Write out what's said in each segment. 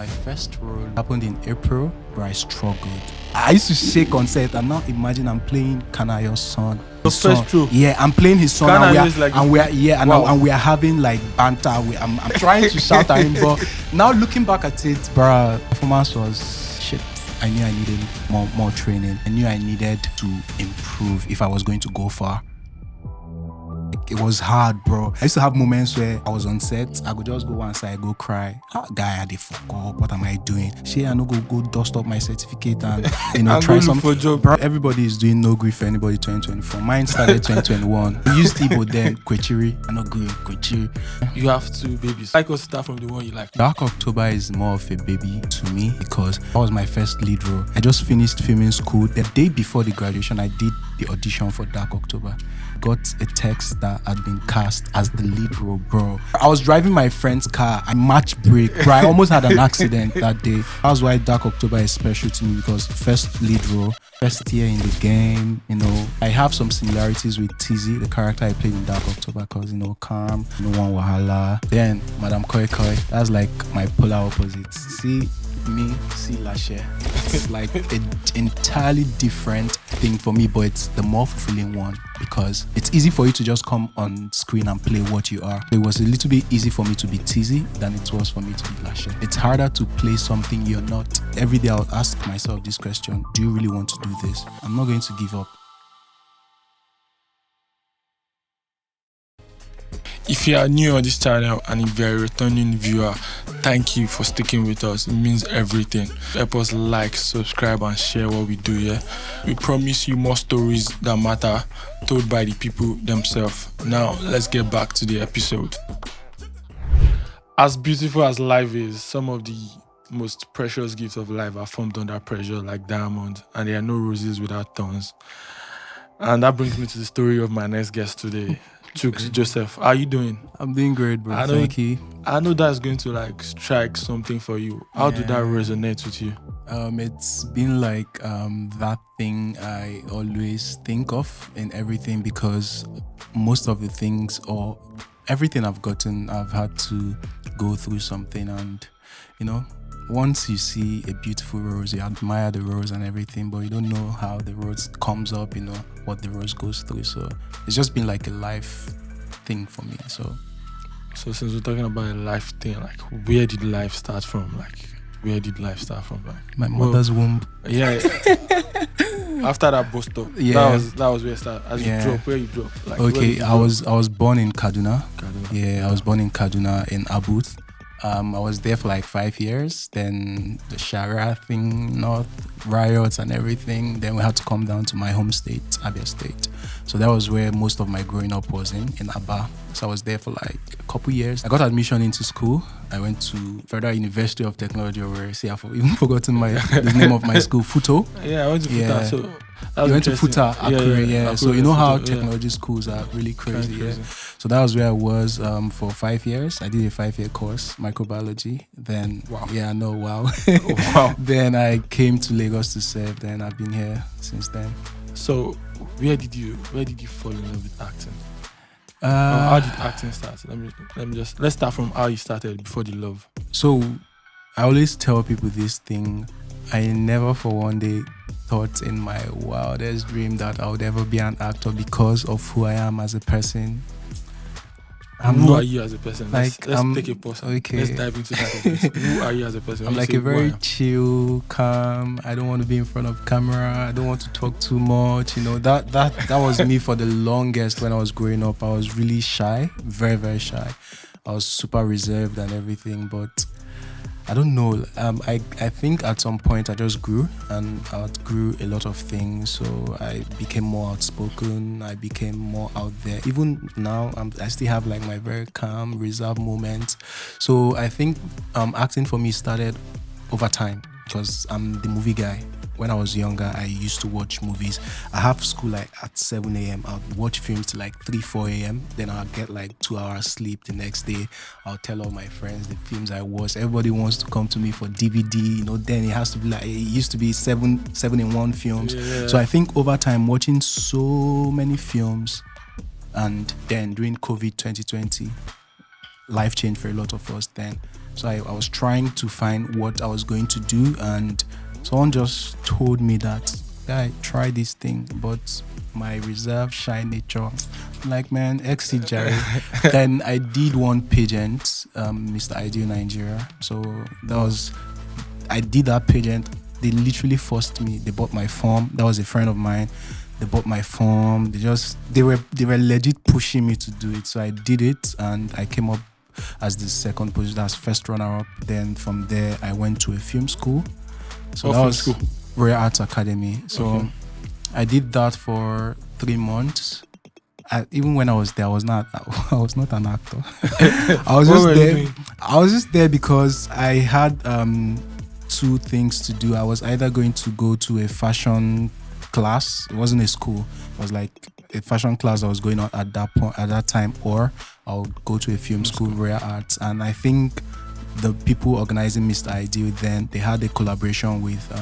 My first role happened in April, where I struggled. I used to shake on set, and now imagine I'm playing Kanayo's son. The first role? Yeah, I'm playing his son, Kanayo is like and we are having like banter. I'm trying to shout at him, but now looking back at it, bruh, performance was shit. I knew I needed more training. I knew I needed to improve if I was going to go far. It was hard, bro. I used to have moments where I was on set. I could just go one side, go cry. Guy, I did fuck up. What am I doing? I no go dust up my certificate and try something. For job. Bro, everybody is doing no grief for anybody 2024. Mine started 2021. We used Igbo then, Kwechiri. I no good, Kwechiri. You have two babies. I could start from the one you like. Dark October is more of a baby to me because that was my first lead role. I just finished filming school. The day before the graduation, I did the audition for Dark October. Got a text that had been cast as the lead role, bro. I was driving my friend's car. I match brake, bro. I almost had an accident that day. That's why Dark October is special to me because first lead role, first year in the game. I have some similarities with Tizzy, the character I played in Dark October, because calm, no one wahala. Then Madam Koi Koi, that's like my polar opposite. See Lashe. It's like an entirely different thing for me, but it's the more fulfilling one because it's easy for you to just come on screen and play what you are. It was a little bit easy for me to be Tizzy than it was for me to be Lashe. It's harder to play something you're not. Every day I'll ask myself this question: do you really want to do this? I'm not going to give up. If you are new on this channel and if you're a returning viewer, thank you for sticking with us. It means everything. Help us like, subscribe, and share what we do here. We promise you more stories that matter, told by the people themselves. Now, let's get back to the episode. As beautiful as life is, some of the most precious gifts of life are formed under pressure, like diamonds, and there are no roses without thorns. And that brings me to the story of my next guest today, Chuks Joseph. How are you doing? I'm doing great, bro. Thank you. I know that's going to strike something for you. How did that resonate with you? It's been like that thing I always think of in everything because most of the things or everything I've gotten, I've had to go through something, and once you see a beautiful rose, you admire the rose and everything, but you don't know how the rose comes up, what the rose goes through. So it's just been like a life thing for me. So since we're talking about a life thing, where did life start from? My mother's womb. Yeah. After that bus stop, yeah, that was where it started. As you drop, where you drop. Okay, I was born in Kaduna. Yeah, I was born in Kaduna in Abuth. I was there for 5 years. Then the Sharia thing, North riots and everything. Then we had to come down to my home state, Abia State. So that was where most of my growing up was in Aba. So I was there for a couple years. I got admission into school. I went to Federal University of Technology, where I've even forgotten the name of my school, Futo. Yeah, I went to Futa. So you went to Futa, Akure, yeah. So you know how technology schools are really crazy, yeah. So that was where I was for 5 years. I did a 5-year course, microbiology. Then, wow. Wow. Then I came to Lagos to serve. Then I've been here since then. So where did you fall in love with acting? How did acting start? Let's start from how you started before the love. So I always tell people this thing. I never for one day thought in my wildest dream that I would ever be an actor because of who I am as a person. Who are you as a person? Let's take a pause. Okay. Let's dive into that. Who are you as a person? I'm a very chill, calm. I don't want to be in front of camera. I don't want to talk too much. That was me for the longest when I was growing up. I was really shy, very, very shy. I was super reserved and everything, but I don't know. I think at some point I just grew and outgrew a lot of things. So I became more outspoken. I became more out there. Even now, I still have my very calm, reserved moments. So I think acting for me started over time because I'm the movie guy. When I was younger, I used to watch movies. I have school at 7 a.m. I'll watch films till 3, 4 a.m. Then I'll get 2 hours sleep the next day. I'll tell all my friends the films I watched. Everybody wants to come to me for DVD. Then it has to be it used to be 7 in 1 films. Yeah. So I think over time, watching so many films, and then during COVID 2020, life changed for a lot of us then. So I was trying to find what I was going to do, and someone just told me that, guy, try this thing, but my reserve shy nature. I'm like, man, exit Jerry. Then I did one pageant, Mr. Ideal Nigeria. So I did that pageant. They literally forced me. They bought my form. That was a friend of mine. They bought my form. They were legit pushing me to do it. So I did it, and I came up as the second position, as first runner-up. Then from there, I went to a film school. So that was school? Royal Arts Academy. So I did that for 3 months. Even when I was there, I was not an actor. I was just there. I was just there because I had 2 things to do. I was either going to go to a fashion class. It wasn't a school. It was like a fashion class I was going on at that time, or I'll go to a film school, Royal Arts. And I think the people organizing Mr. Ideal then, they had a collaboration with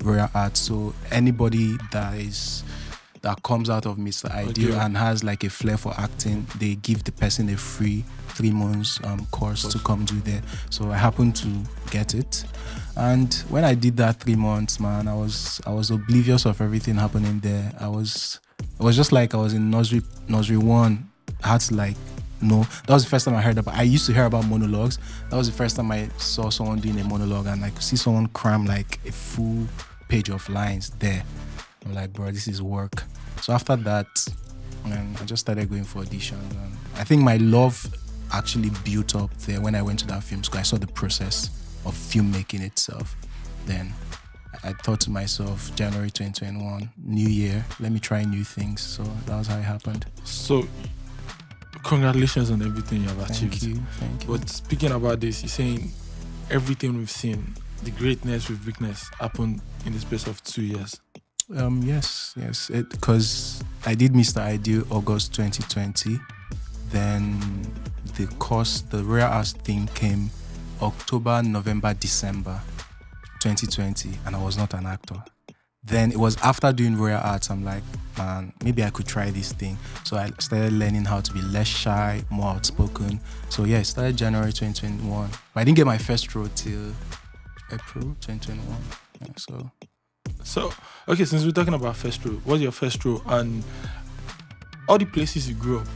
Royal Arts. So anybody that comes out of Mr. Ideal and has like a flair for acting, they give the person a free 3 months course to come do there. So I happened to get it, and when I did that 3 months, man, I was oblivious of everything happening there. It was just like I was in nursery 1. I had to like know. That was the first time I heard about. I used to hear about monologues. That was the first time I saw someone doing a monologue, and I could see someone cram like a full page of lines there. I'm like, bro, this is work. So after that, I just started going for auditions. And I think my love actually built up there when I went to that film school. I saw the process of filmmaking itself. Then I thought to myself, January 2021, new year, let me try new things. So that was how it happened. So congratulations on everything you have achieved. Thank you. But speaking about this, you're saying everything we've seen, the greatness with weakness, happened in the space of 2 years. Yes. Because I did Mr. Ideal August 2020. Then the Royal Arts thing came October, November, December 2020, and I was not an actor. Then it was after doing Royal Arts, I'm like, man, maybe I could try this thing. So I started learning how to be less shy, more outspoken. So yeah, it started January 2021. But I didn't get my first role till April 2021. Yeah, So, okay, since we're talking about first role, what's your first role? And all the places you grew up,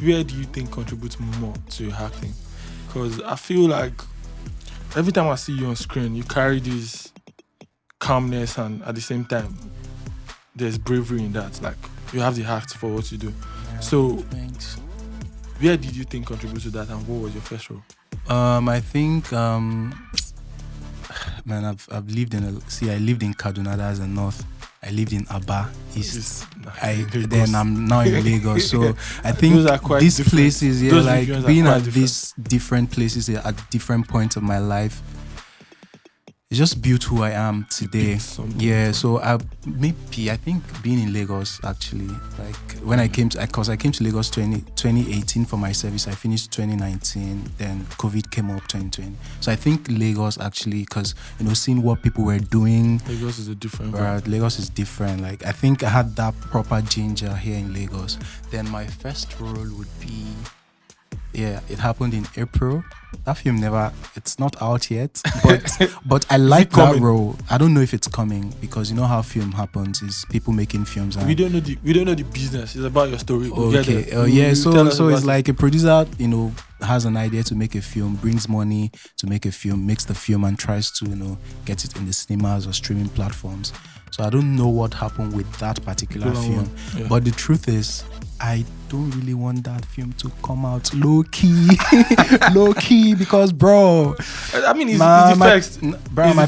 where do you think contributes more to your acting? Because I feel like every time I see you on screen, you carry this calmness, and at the same time, there's bravery in that. Like, you have the heart for what you do. yeah, So, thanks. where did you think contributed to that, and what was your first role? I think, man, I've lived I lived in Kaduna, that's the north. I lived in Aba, east. Then I'm now in Lagos. So I think these different. places, Those like regions being are at quite these different places at different points of my life, it just built who I am today. Yeah, so I think being in Lagos actually, like when I came to Lagos 2018 for my service, I finished 2019, then COVID came up 2020. So I think Lagos actually, because seeing what people were doing, Lagos is a different Lagos is different. Like I think I had that proper ginger here in Lagos. Then my first role would be, it happened in April. That film it's not out yet, but I like that role. I don't know if it's coming, because you know how film happens is people making films. And we don't know the business. It's about your story. Okay. So it's like a producer, has an idea to make a film, brings money to make a film, makes the film, and tries to get it in the cinemas or streaming platforms. So I don't know what happened with that particular film, but the truth is, I don't really want that film to come out low key, because bro, I mean, it's the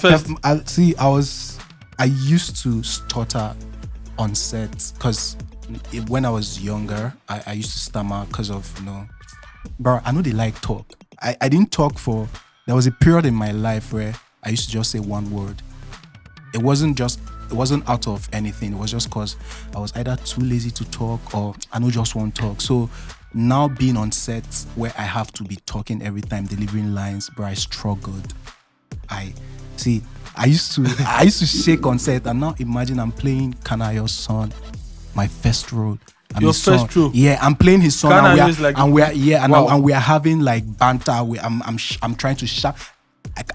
first. I used to stutter on set because when I was younger, I used to stammer because of bro. I know they like talk. I didn't talk there was a period in my life where I used to just say one word. It wasn't out of anything. It was just because I was either too lazy to talk, or I know just won't talk. So now being on set where I have to be talking every time, delivering lines, but I struggled. I used to shake on set, and now imagine I'm playing Kanayo's son. my first role. I'm Your his son. first role? Yeah, I'm playing his son, Ghana and we are, is like- and we are, yeah, and, Wow. and we are having like banter. I'm trying to shout.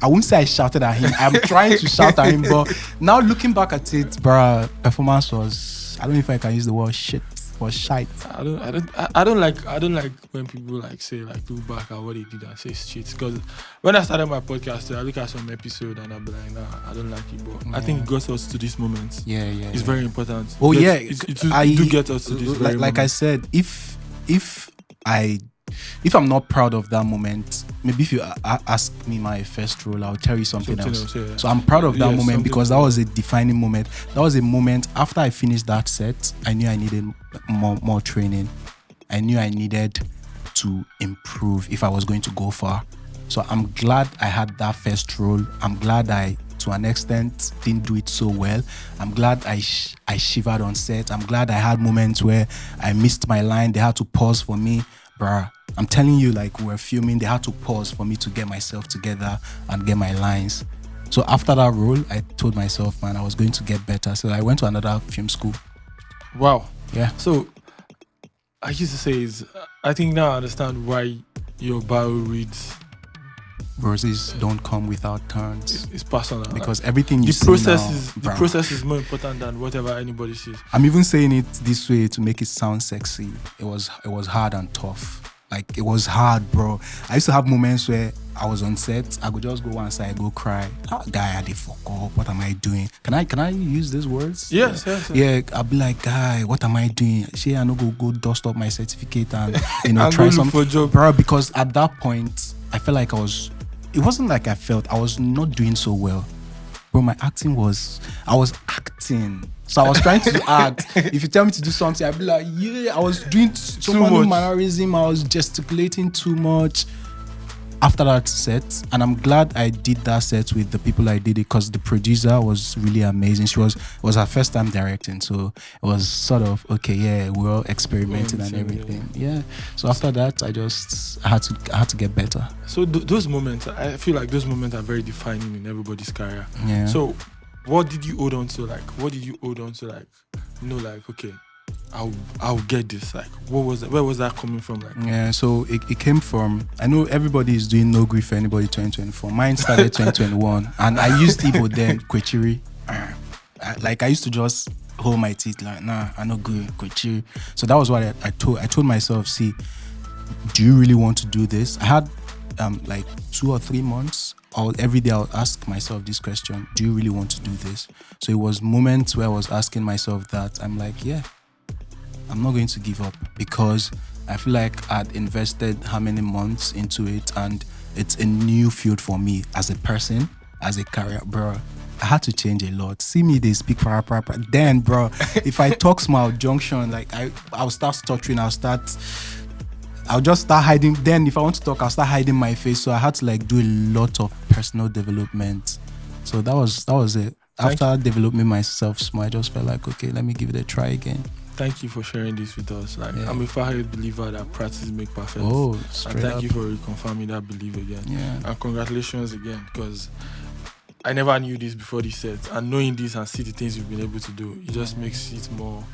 I wouldn't say I shouted at him. I'm trying to shout at him, but now looking back at it, bruh, performance was, I don't know if I can use the word shit or shite. I don't like when people like say like look back at what they did and say shit. Because when I started my podcast, I look at some episode and I'm like, nah, I don't like it. But I think it got us to this moment. Yeah. It's very important. Oh yeah, it do get us to this very like I moment. said, if I'm not proud of that moment, maybe if you ask me my first role, I'll tell you something else. Yeah. So I'm proud of that Yeah, moment something because that was a defining moment. That was a moment after I finished that set. I knew I needed more training. I knew I needed to improve if I was going to go far. So I'm glad I had that first role. I'm glad I, to an extent, didn't do it so well. I'm glad I shivered on set. I'm glad I had moments where I missed my line. They had to pause for me. Bruh, I'm telling you, like, we were filming, they had to pause for me to get myself together and get my lines. So after that role, I told myself, man, I was going to get better. So I went to another film school. Wow. Yeah. So I used to say is I think now I understand why your bio reads Roses don't come without thorns. it's personal. Because everything you the see process now, is the bruh. process is more important than whatever anybody says. I'm even saying it this way to make it sound sexy. It was hard and tough. Like, it was hard, bro. I used to have moments where I was on set. I would just go one side, go cry. Guy, I did fuck up. What am I doing? Can I use these words? Yes. Yeah, I'll be like, guy, what am I doing? Say I no go dust up my certificate and And try go look something for a job. bro. Because at that point, I felt like it wasn't like I was not doing so well. Bro, I was acting. So I was trying to act. If you tell me to do something, I'd be like, yeah, I was doing so Too many much. mannerism. I was gesticulating too much after that set. And I'm glad I did that set with the people I did it because the producer was really amazing. It was her first time directing. So it was sort of, okay, yeah, we're all experimenting and everything. Yeah. So after that, I had to get better. So those moments, I feel like those moments are very defining in everybody's career. Yeah. So what did you hold on to? Like, okay, I'll get this. Like, where was that coming from? Like, Yeah, so it came from, I know everybody is doing No Grief for Anybody 2024. Mine started 2021, and I used Igbo then, Kwechiri. Like, I used to just hold my teeth like, nah, I no good, Kwechiri. So that was what I told myself, see, do you really want to do this? I had like 2 or 3 months. Every day I would ask myself this question, do you really want to do this? So it was moments where I was asking myself that. I'm like, yeah, I'm not going to give up because I feel like I'd invested how many months into it, and it's a new field for me as a person, as a career, bro. I had to change a lot. See me, they speak para. Then, bro, if I talk small junction, like I'll start stuttering. I'll just start hiding. Then if I want to talk, I'll start hiding my face. So I had to like do a lot of personal development. So that was it. After developing myself small, I just felt like, okay, let me give it a try again. thank you for sharing this with us. Like, Yeah. I'm a firm believer that practice make perfect. Oh, and straight thank up. you for reconfirming that belief again. Yeah. And congratulations again, because I never knew this before this set, and knowing this and see the things you've been able to do, it just makes it more.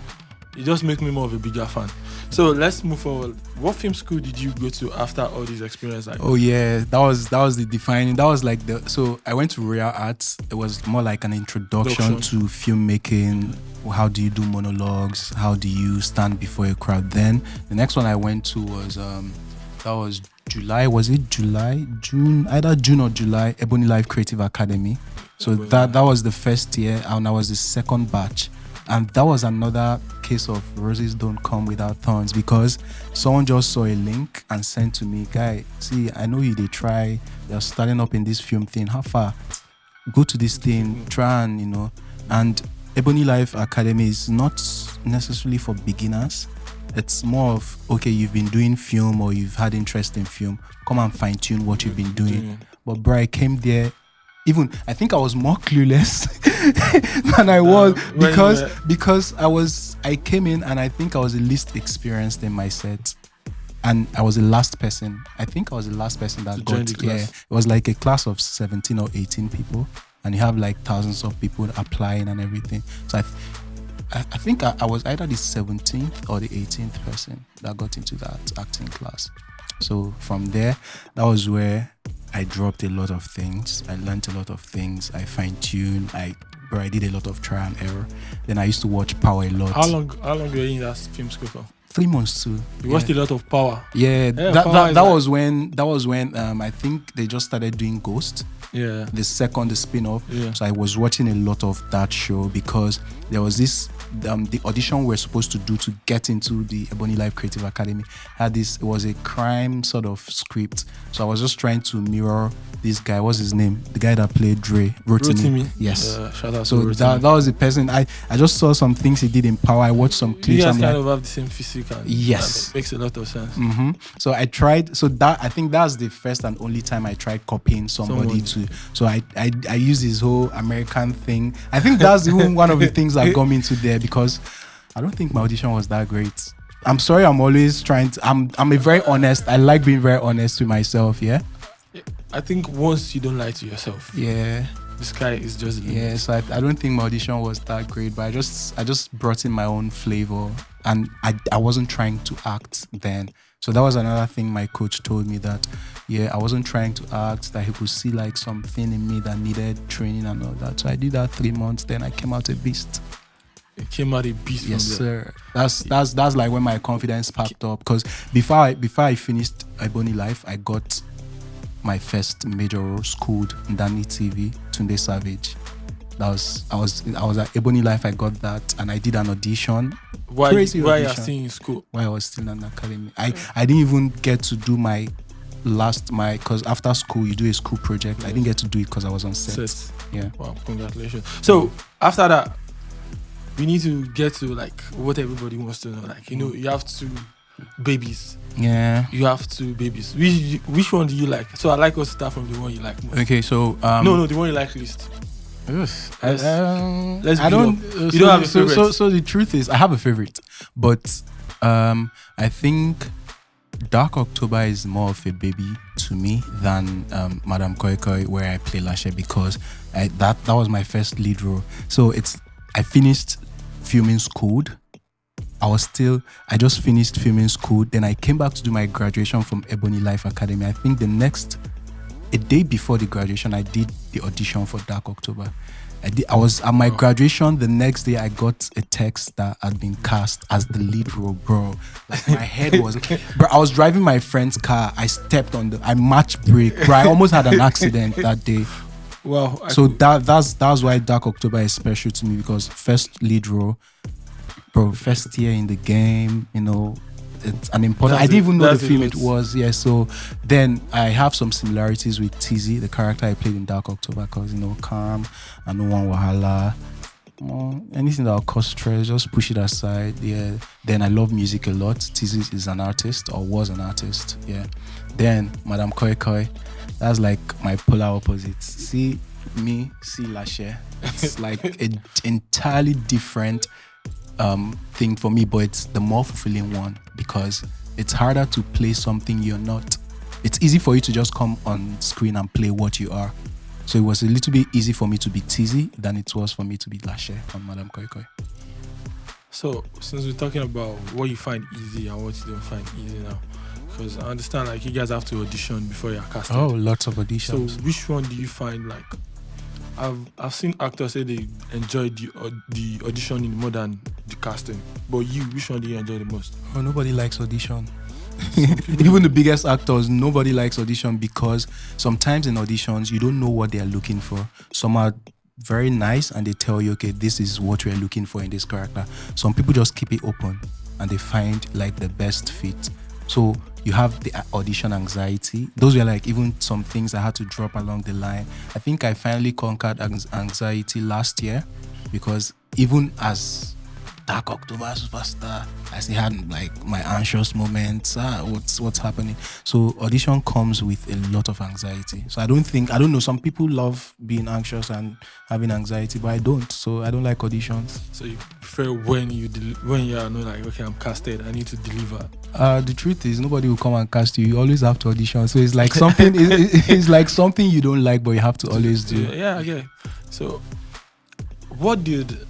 It just makes me more of a bigger fan. So let's move forward. What film school did you go to after all these experiences? Like, Oh yeah, that was the defining. That was like so I went to Royal Arts. It was more like an introduction to filmmaking. How do you do monologues? How do you stand before a crowd? Then the next one I went to was that was July. Was it July? June? Either June or July. Ebony Life Creative Academy. So that was the first year, and I was the second batch. And that was another case of roses don't come without thorns, because someone just saw a link and sent to me, guy, see, I know they try, they're starting up in this film thing. How far? Go to this thing, try and, and Ebony Life Academy is not necessarily for beginners. It's more of, okay, you've been doing film or you've had interest in film, come and fine tune what you've been doing. But bro, I came there, even I think I was more clueless than I was because I came in and I think I was the least experienced in my set, and I was the last person. I think I was the last person that join got the class. It was like a class of 17 or 18 people, and you have like thousands of people applying and everything. So I think I was either the 17th or the 18th person that got into that acting class. So from there, that was where I dropped a lot of things. I learned a lot of things. I fine-tuned. I did a lot of trial and error. Then I used to watch Power a lot. How long were you in that film school for? 3 months too. You watched a lot of Power. Yeah, Power that was when I think they just started doing Ghost. Yeah. The spin-off. Yeah. So I was watching a lot of that show because there was this the audition we're supposed to do to get into the Ebony Life Creative Academy had this. It was a crime sort of script. So I was just trying to mirror this guy. What's his name? The guy that played Dre. Rotimi. Yes. Shout out so to that was the person. I just saw some things he did in Power. I watched some clips. You guys I'm kind like, of have the same physique. And yes, that makes a lot of sense. Mm-hmm. So I tried. So that I think that's the first and only time I tried copying somebody to. So I use this whole American thing. I think that's even one of the things that got me into there because I don't think my audition was that great. I'm sorry. I'm always trying to. I'm a very honest. I like being very honest with myself. Yeah. I think once you don't lie to yourself. Yeah. The sky is just the limit. Yeah, so I don't think my audition was that great, but I just brought in my own flavor, and I wasn't trying to act then. So that was another thing my coach told me, that I wasn't trying to act, that he could see like something in me that needed training and all that. So I did that 3 months, then I came out a beast. It came out a beast. Yes, sir. That's like when my confidence packed up, because before I finished Ebony Life, I got my first major role, Schooled, Danny TV, Tunde Savage. I was at Ebony Life. I got that, and I did an audition. Why audition. you are still in school? Why I was still in the academy. I didn't even get to do because after school you do a school project. I didn't get to do it because I was on set. Yeah. Wow, congratulations. So after that, we need to get to like what everybody wants to know. Like, you have two babies. Yeah. You have two babies. Which one do you like? So I like us to start from the one you like most. Okay, so no, the one you like least. Yes. Let's I don't. You don't have a favorite. So the truth is, I have a favorite, but I think Dark October is more of a baby to me than Madam Koi Koi, where I play Lashe, because that was my first lead role. So I finished filming Schooled. I just finished filming Schooled. Then I came back to do my graduation from Ebony Life Academy. I think a day before the graduation, I did the audition for Dark October. I was at my graduation. The next day, I got a text that had been cast as the lead role, bro. Like, my head was, bro. I was driving my friend's car. I stepped I match brake, bro. I almost had an accident that day. Wow. So that's why Dark October is special to me, because first lead role, bro. First year in the game, it's an important. I didn't even know the film it was. Yeah, so then I have some similarities with Tizzy, the character I played in Dark October, because calm and no one wahala. Anything that will cause stress, just push it aside. Yeah. Then I love music a lot. Tizzy is an artist, or was an artist. Yeah. Then Madam Koi Koi, that's like my polar opposites. See me, see Lashe. It's like an entirely different thing for me, but it's the more fulfilling one, because it's harder to play something you're not. It's easy for you to just come on screen and play what you are. So it was a little bit easy for me to be Tizzy than it was for me to be Lashe on Madam Koi Koi. So since we're talking about what you find easy and what you don't find easy now, because I understand like you guys have to audition before you're casted. Oh, lots of auditions. So which one do you find like? I've seen actors say they enjoy the auditioning more than the casting. But which one do you enjoy the most? Oh, nobody likes audition. Even the biggest actors, nobody likes audition, because sometimes in auditions you don't know what they are looking for. Some are very nice and they tell you, okay, this is what we're looking for in this character. Some people just keep it open and they find like the best fit. So you have the audition anxiety. Those were like even some things I had to drop along the line. I think I finally conquered anxiety last year, because even as Dark October superstar, I still had like my anxious moments. What's happening? So audition comes with a lot of anxiety. So I don't know. Some people love being anxious and having anxiety, but I don't. So I don't like auditions. So you prefer when you are not like, okay, I'm casted, I need to deliver. The truth is, nobody will come and cast you. You always have to audition. So it's like something. It's like something you don't like, but you have to always do. Yeah. So what did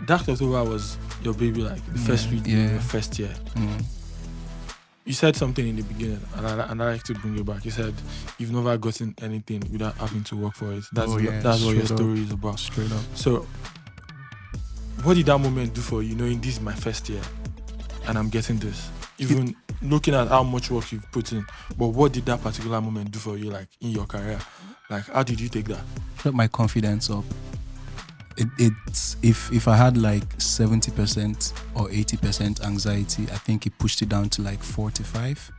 Dark October was your baby, like the first week, your first year. You said something in the beginning, and I like to bring you back. You said you've never gotten anything without having to work for it. That's what your story is about. Straight up. So, what did that moment do for you, knowing this is my first year, and I'm getting this? Even looking at how much work you've put in, but what did that particular moment do for you, like in your career? Like, how did you take that? Put my confidence up. It's if I had like 70% or 80% anxiety, I think it pushed it down to like 45,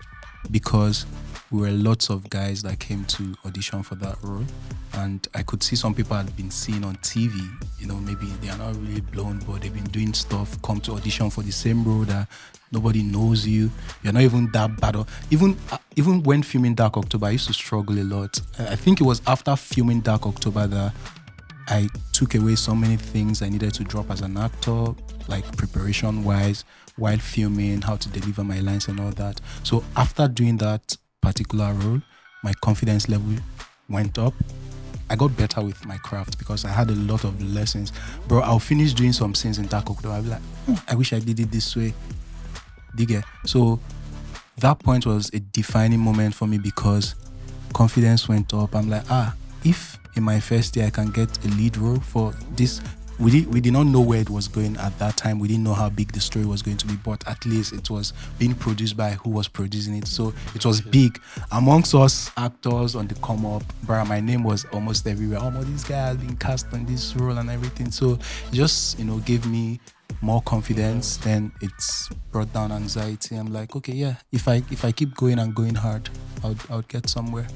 because we were lots of guys that came to audition for that role, and I could see some people had been seen on TV. You know, maybe they are not really blown, but they've been doing stuff. Come to audition for the same role that nobody knows you. You're not even that bad. Even when filming Dark October, I used to struggle a lot. I think it was after filming Dark October that I took away so many things I needed to drop as an actor, like preparation-wise, while filming, how to deliver my lines and all that. So after doing that particular role, my confidence level went up. I got better with my craft because I had a lot of lessons. Bro, I'll finish doing some scenes in Dark October. I'll be like, I wish I did it this way. Dig it? So that point was a defining moment for me because confidence went up. I'm like, if in my first year I can get a lead role for this. We did not know where it was going at that time. We didn't know how big the story was going to be, but at least it was being produced by who was producing it. So it was big. Amongst us actors on the come up, bro, my name was almost everywhere. Oh, this guy has been cast on this role and everything. So it just, gave me more confidence. Then it's brought down anxiety. I'm like, okay, yeah, if I keep going and going hard, I'll get somewhere.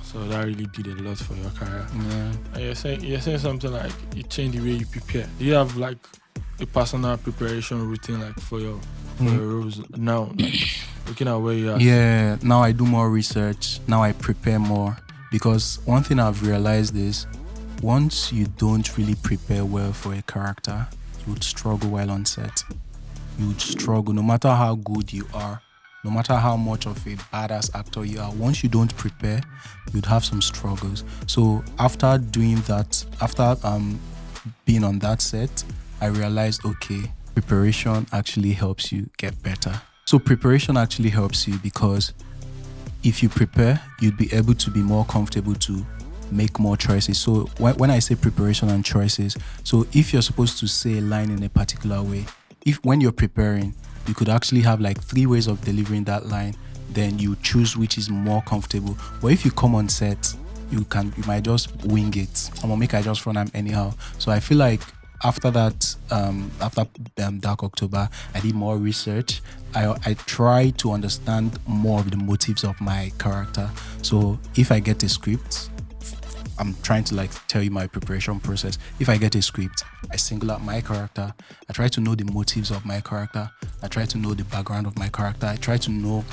So that really did a lot for your career. Yeah. And you're saying something like it changed the way you prepare. Do you have like a personal preparation routine like for your roles now? Like, looking at where you are. Yeah, now I do more research. Now I prepare more. Because one thing I've realized is once you don't really prepare well for a character, you would struggle while on set. You would struggle no matter how good you are. No matter how much of a badass actor you are, once you don't prepare, you'd have some struggles. So after doing that, after being on that set, I realized, okay, preparation actually helps you get better. So preparation actually helps you because if you prepare, you'd be able to be more comfortable to make more choices. So when I say preparation and choices, so if you're supposed to say a line in a particular way, when you're preparing, you could actually have like 3 ways of delivering that line. Then you choose which is more comfortable. But if you come on set, you might just wing it. I'm gonna make I just run them anyhow. So I feel like after that, after Dark October, I did more research. I try to understand more of the motives of my character. So if I get a script, I'm trying to like tell you my preparation process. If I get a script, I single out my character. I try to know the motives of my character. I try to know the background of my character. I try to know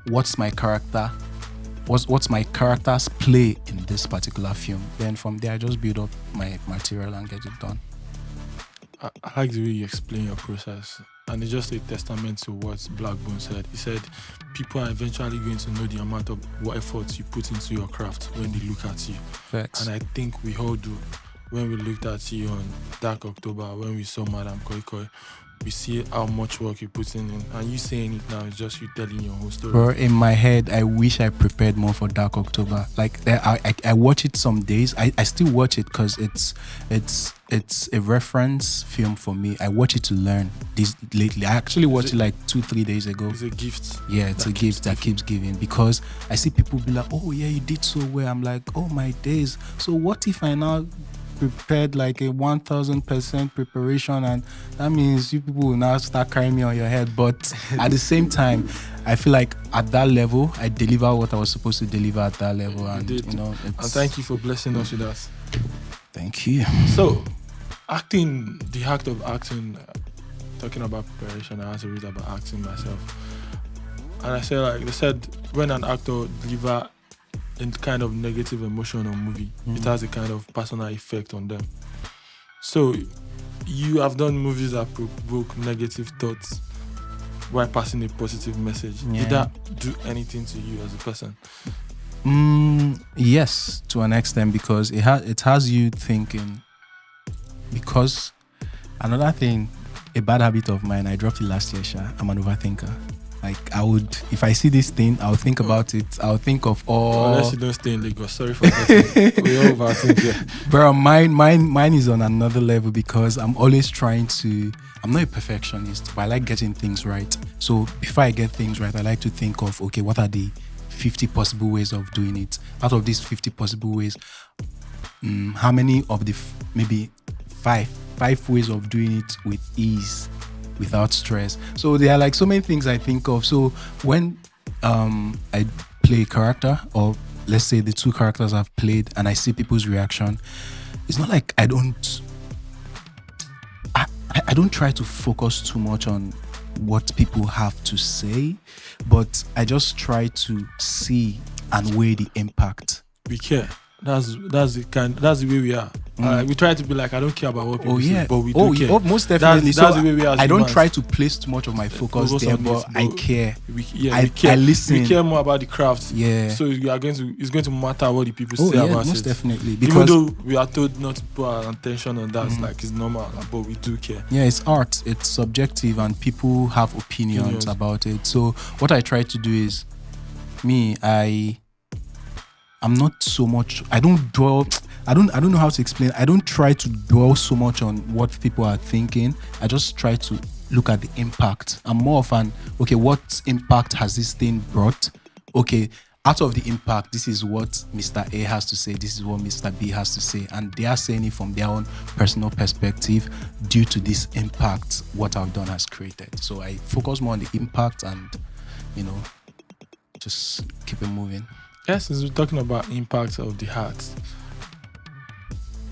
what's my character's play in this particular film. Then from there, I just build up my material and get it done. I like the way you explain your process, and it's just a testament to what Blackbone said. He said people are eventually going to know the amount of what effort you put into your craft when they look at you. Facts. And I think we all do. When we looked at you on Dark October, when we saw Madam Koi Koi, we see how much work you put in, and you saying it now is just you telling your whole story. Bro, in my head, I wish I prepared more for Dark October. Like I watch it some days. I still watch it because it's a reference film for me. I watch it to learn. This lately, I actually watched it like 2-3 days ago. It's a gift. Yeah, it's a gift that keeps giving, because I see people be like, oh yeah, you did so well. I'm like, oh my days. So what if I now prepared like a 1000% preparation, and that means you people will now start carrying me on your head? But at the same time, I feel like at that level, I deliver what I was supposed to deliver at that level, and and thank you for blessing us with that. Thank you. So, the act of acting, talking about preparation, I had to read about acting myself, and I said, they said when an actor delivers in kind of negative emotion or movie, it has a kind of personal effect on them. So you have done movies that provoke negative thoughts while passing a positive message. Yeah. Did that do anything to you as a person? Yes, to an extent, because it has you thinking, because Another thing, a bad habit of mine, I dropped it last year, Sha. I'm an overthinker. Like I would, if I see this thing, I'll think about it. I'll think of all. Unless you don't stay in Lagos. Sorry for that. We all overthink here. Bro, mine is on another level because I'm always trying to. I'm not a perfectionist, but I like getting things right. So before I get things right, I like to think of, okay, what are the 50 possible ways of doing it? Out of these 50 possible ways, how many of the maybe five ways of doing it with ease, without stress? So there are like so many things I think of. So when I play a character, or let's say the two characters I've played, and I see people's reaction, it's not like I don't try to focus too much on what people have to say, but I just try to see and weigh the impact. We care. That's the way we are. We try to be like, I don't care about what people say, but we do care. Most definitely. That's the way we are. I don't try to place too much of my focus there, but I care. We I listen. We care more about the craft. Yeah. So it's going to matter what the people say about most it. Definitely. Even though we are told not to put our attention on that, like it's normal, but we do care. Yeah, it's art. It's subjective, and people have opinions about it. So what I try to do is, I'm not so much. I don't dwell. I don't know how to explain. I don't try to dwell so much on what people are thinking. I just try to look at the impact. I'm more of an, okay, what impact has this thing brought? Okay, out of the impact, this is what Mr. A has to say. This is what Mr. B has to say, and they are saying it from their own personal perspective. Due to this impact, what I've done has created. So I focus more on the impact, and just keep it moving. Yes, since we're talking about impact of the heart,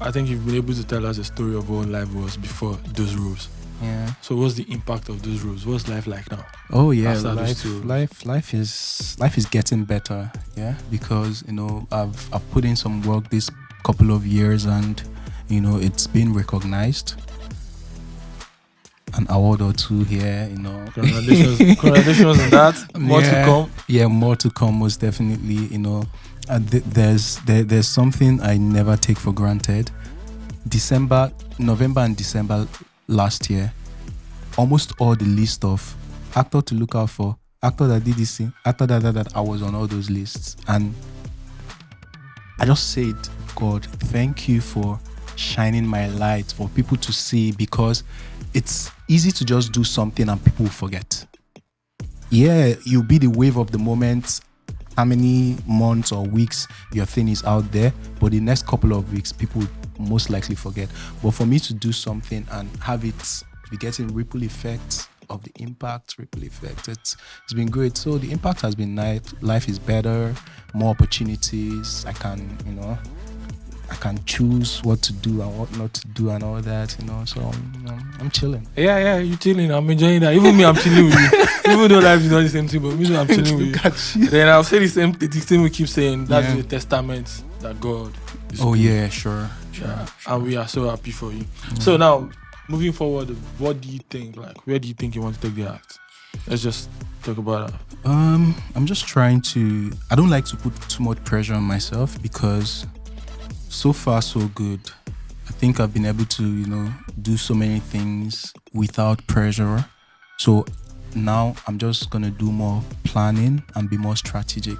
I think you've been able to tell us a story of what life was before those rules. Yeah. So what's the impact of those rules? What's life like now? Oh yeah, life is getting better. Yeah, because I've put in some work this couple of years, and it's been recognized. An award or two here, Congratulations on that. More to come. Yeah, more to come, most definitely. There's something I never take for granted. November and December last year, almost all the list of actor to look out for, actor that did this thing, actor that I was on all those lists, and I just said, God, thank you for shining my light for people to see, because it's easy to just do something and people will forget. Yeah, you'll be the wave of the moment, how many months or weeks your thing is out there, but the next couple of weeks people will most likely forget. But for me to do something and have it be getting ripple effects of the impact, it's been great. So the impact has been nice. Life is better, more opportunities. I can choose what to do and what not to do and all that, so I'm chilling. Yeah, you're chilling. I'm enjoying that. Even me, I'm chilling with you. Even though life is not the same thing, but me, I'm chilling with you. Then I'll say the same thing we keep saying. That's the testament that God is good. Yeah, sure. And we are so happy for you. So now, moving forward, what do you think? Like, where do you think you want to take the act? Let's just talk about that. I'm just trying to. I don't like to put too much pressure on myself, because so far so good. I think I've been able to, do so many things without pressure. So now I'm just gonna do more planning and be more strategic.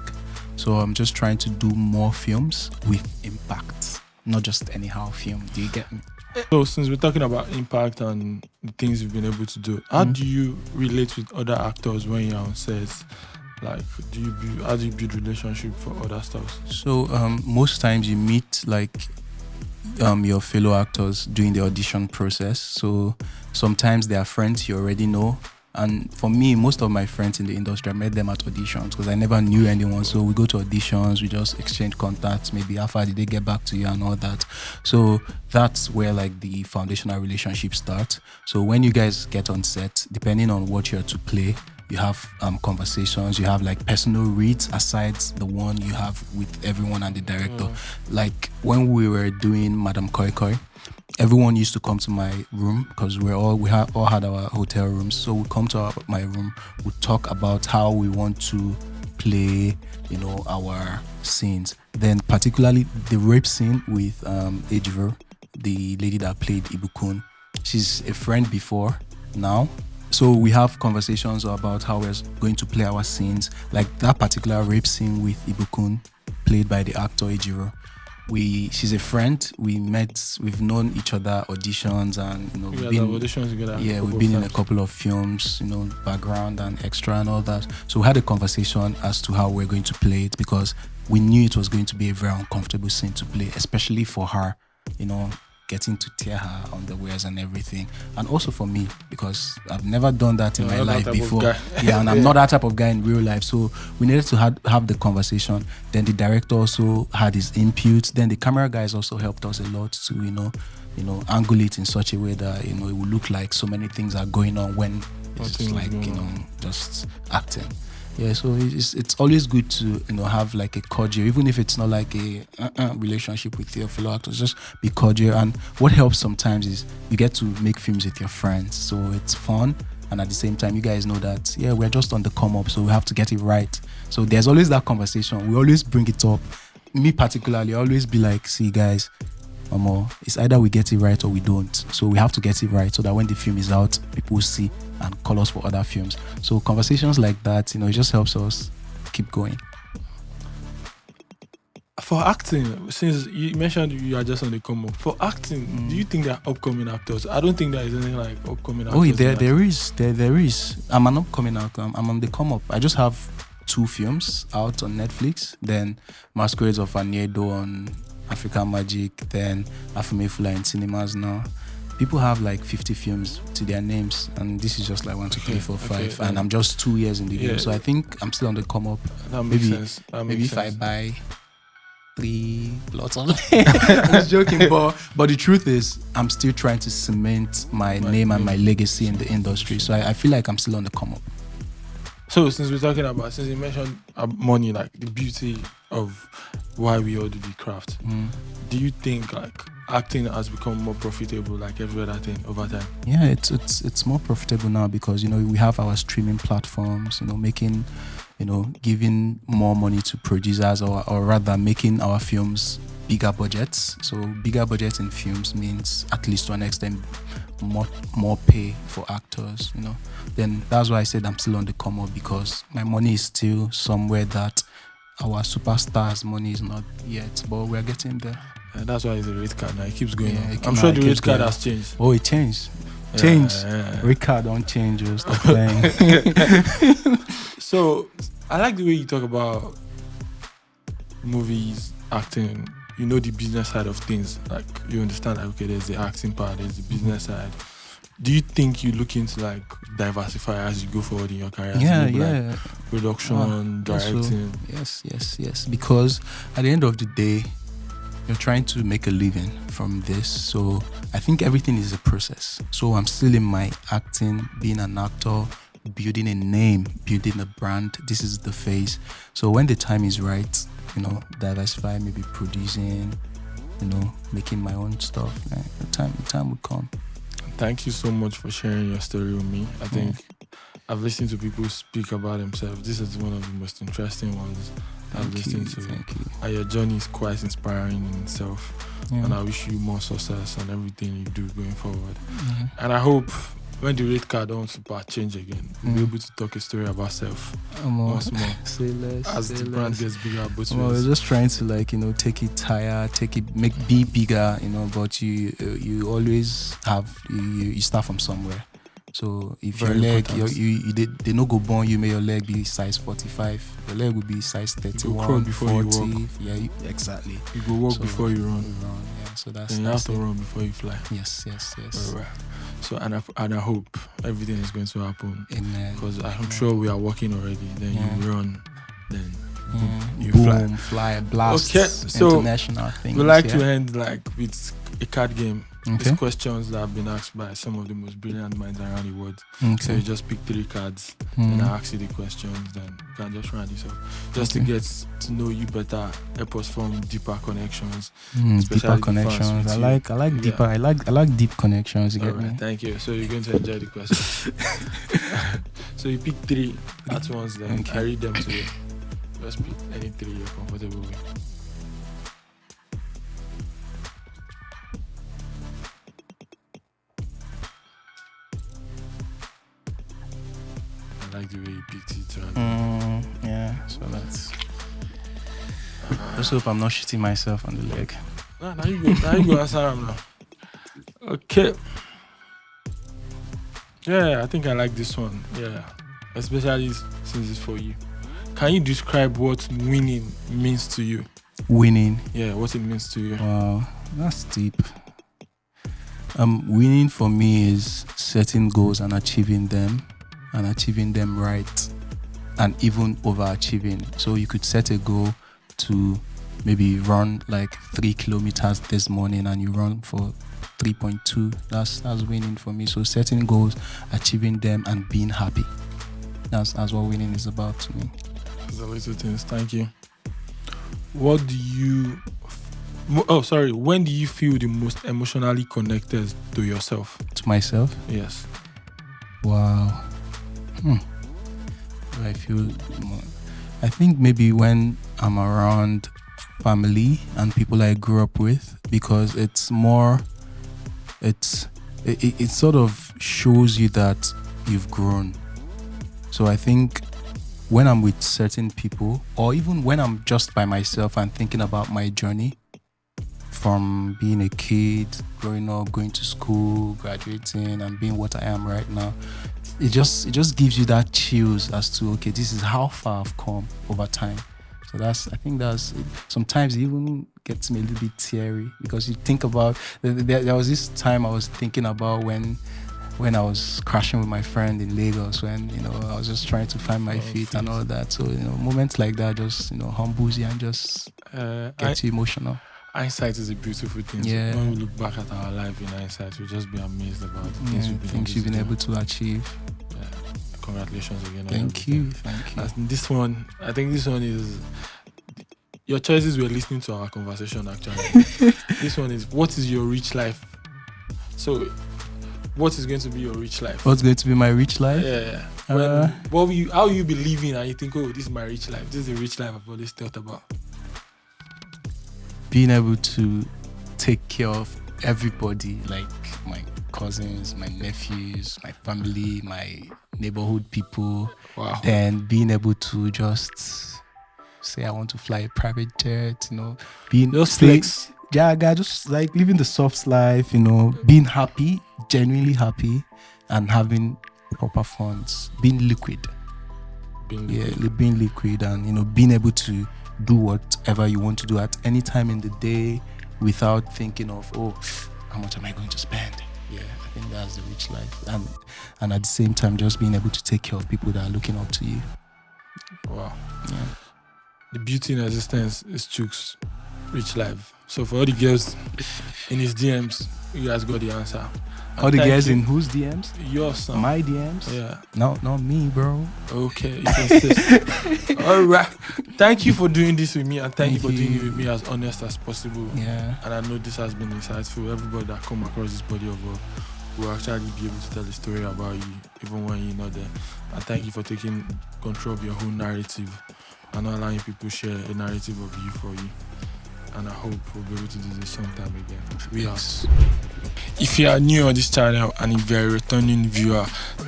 So I'm just trying to do more films with impact, not just anyhow film. Do you get me? So since we're talking about impact and the things you've been able to do, how do you relate with other actors when you're on sets? Like, how do you build relationship for other stuff? So most times you meet your fellow actors during the audition process. So sometimes they are friends you already know. And for me, most of my friends in the industry, I met them at auditions because I never knew anyone. So we go to auditions, we just exchange contacts. Maybe how far did they get back to you and all that. So that's where the foundational relationship starts. So when you guys get on set, depending on what you're to play, you have conversations, you have personal reads aside the one you have with everyone and the director. Like when we were doing Madam Koi Koi, everyone used to come to my room because we all had our hotel rooms. So we come to my room, we talk about how we want to play, our scenes. Then particularly the rape scene with Ejiro, the lady that played Ibukun. she's a friend before now. So we have conversations about how we're going to play our scenes. Like that particular rape scene with Ibukun, played by the actor Ejiro. She's a friend. We've known each other auditions, and auditions together. Yeah, we've been in a couple of films, background and extra and all that. So we had a conversation as to how we're going to play it, because we knew it was going to be a very uncomfortable scene to play, especially for her, getting to tear her underwears and everything. And also for me, because I've never done that in my life before. Yeah, and I'm not that type of guy in real life. So we needed to have the conversation. Then the director also had his input. Then the camera guys also helped us a lot to, angle it in such a way that, it will look like so many things are going on when it's like, just acting. Yeah, so it's always good to have like a cordial, even if it's not like a relationship with your fellow actors. Just be cordial. And what helps sometimes is you get to make films with your friends, so it's fun. And at the same time, you guys know that we're just on the come up, so we have to get it right. So there's always that conversation. We always bring it up. Me particularly, I always be like, see guys, it's either we get it right or we don't. So we have to get it right so that when the film is out, people will see and call us for other films. So conversations like that, it just helps us keep going. For acting, since you mentioned you are just on the come up, for acting, do you think there are upcoming actors? I don't think there is anything like upcoming actors. Oh, there is. I'm an upcoming actor. I'm on the come up. I just have 2 films out on Netflix. Then Masquerades of Aniedo on African Magic, then Afumefula in cinemas now. People have like 50 films to their names, and this is just like 1, 2, 3, 4, 5, and I'm just 2 years in the game. So I think I'm still on the come up. That makes sense. Maybe if I buy 3 plots of I'm just joking, but the truth is I'm still trying to cement my name and my legacy in the industry. So I feel like I'm still on the come up. So since you mentioned money, like the beauty of why we all do the craft, do you think like acting has become more profitable like every other thing over time? Yeah, it's more profitable now because we have our streaming platforms, making, giving more money to producers, or rather making our films bigger budgets. So bigger budgets in films means, at least to an extent, more pay for actors, Then that's why I said I'm still on the come up, because my money is still somewhere that our superstars' money is not yet, but we're getting there. And that's why it's a rate card now. It keeps going on. I'm sure the rate card has changed. Oh, it changed. Rate card don't change. Just stop playing. So I like the way you talk about movies, acting. The business side of things. Like you understand, like, okay, there's the acting part, there's the business side. Do you think you look into like diversify as you go forward in your career? Yeah. Like production, directing. So, yes. Because at the end of the day, you're trying to make a living from this. So I think everything is a process. So I'm still in my acting, being an actor, building a name, building a brand. This is the phase. So when the time is right, diversify, maybe producing, making my own stuff. The time will come. Thank you so much for sharing your story with me. I think I've listened to people speak about themselves. This is one of the most interesting ones I've listened to. Thank you. And your journey is quite inspiring in itself. Yeah. And I wish you more success on everything you do going forward. Mm-hmm. And I hope when the rate card don't super change again, we'll be able to talk a story about self once more. Say less. As the brand gets bigger, both ways. We're just trying to take it higher, be bigger, but you always have you start from somewhere. So if Very your leg, they no go born you, may your leg be size 45. Your leg will be size 31, you crawl before 40. You walk. Yeah, exactly. You go walk before you run. Yeah, so that's. And you have to run before you fly. Yes. All right. So and I hope everything is going to happen. Amen. Because I'm sure we are working already. Then you run. Then you boom, fly, blast. Okay, so international things. We like to end like with a card game. Okay. It's questions that have been asked by some of the most brilliant minds around the world. Okay. So you just pick 3 cards, and I ask you the questions. Then you can just round this up, just to get to know you better. Help us form deeper connections. Deeper connections. I like deeper. I like deep connections. You get me? Thank you. So you're going to enjoy the questions. So you pick 3 at once. Then I read them to you. Just pick any 3 you're comfortable with. I like the way you picked it. Right? Yeah, so that's. Just hope I'm not shooting myself on the leg. Nah, now you go. Now you go answer him now. Okay. Yeah, I think I like this one. Yeah, especially since it's for you. Can you describe what winning means to you? Winning. Yeah, what it means to you. Wow, that's deep. Winning for me is setting goals and achieving them right, and even overachieving. So you could set a goal to maybe run like 3 kilometers this morning, and you run for 3.2. That's winning for me. So setting goals, achieving them, and being happy. That's what winning is about to me. The little things. Thank you. What do you? When do you feel the most emotionally connected to yourself? To myself? Yes. Wow. I feel. I think maybe when I'm around family and people I grew up with, because it's more. It sort of shows you that you've grown. So I think when I'm with certain people, or even when I'm just by myself and thinking about my journey from being a kid, growing up, going to school, graduating, and being what I am right now, it just gives you that chills as to, okay, this is how far I've come over time. So I think that's sometimes it even gets me a little bit teary, because you think about there was this time I was thinking about when I was crashing with my friend in Lagos, when I was just trying to find my feet and all that. So moments like that just humbles you and just gets you emotional. Hindsight is a beautiful thing. Yeah. So when we look back at our life in hindsight, we'll just be amazed about the things you've been able to achieve. Yeah. Congratulations again. Thank you. And this one, I think this one is. Your choices were listening to our conversation actually. This one is, what is your rich life? So, what is going to be your rich life? What's going to be my rich life? Yeah. How will you be living and you think, oh, this is my rich life. This is the rich life I've always thought about. Being able to take care of everybody, like my cousins, my nephews, my family, my neighborhood people. Wow. Then being able to just say I want to fly a private jet, being just flex. Yeah, guy, just like living the soft life, being happy, genuinely happy, and having proper funds, being liquid. Being liquid, and being able to do whatever you want to do at any time in the day without thinking of, oh, how much am I going to spend? Yeah, I think that's the rich life, and at the same time just being able to take care of people that are looking up to you. Wow. Yeah. The beauty in existence is Chuks' rich life. So for all the girls in his DMs, you guys got the answer. All the girls in whose DMs? Yours, son. My DMs? Yeah. No, not me, bro. Okay. All right. Thank you for doing this with me, and thank you for doing it with me as honest as possible. Yeah. And I know this has been insightful. Everybody that come across this body of work will actually be able to tell a story about you, even when you're not there. And thank you for taking control of your whole narrative and not allowing people share a narrative of you for you. And I hope we'll be able to do this sometime again. We are. If you are new on this channel and if you're a returning viewer,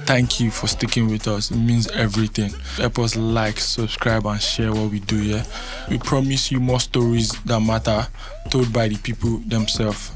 thank you for sticking with us. It means everything. Help us like, subscribe, and share what we do here. We promise you more stories that matter, told by the people themselves.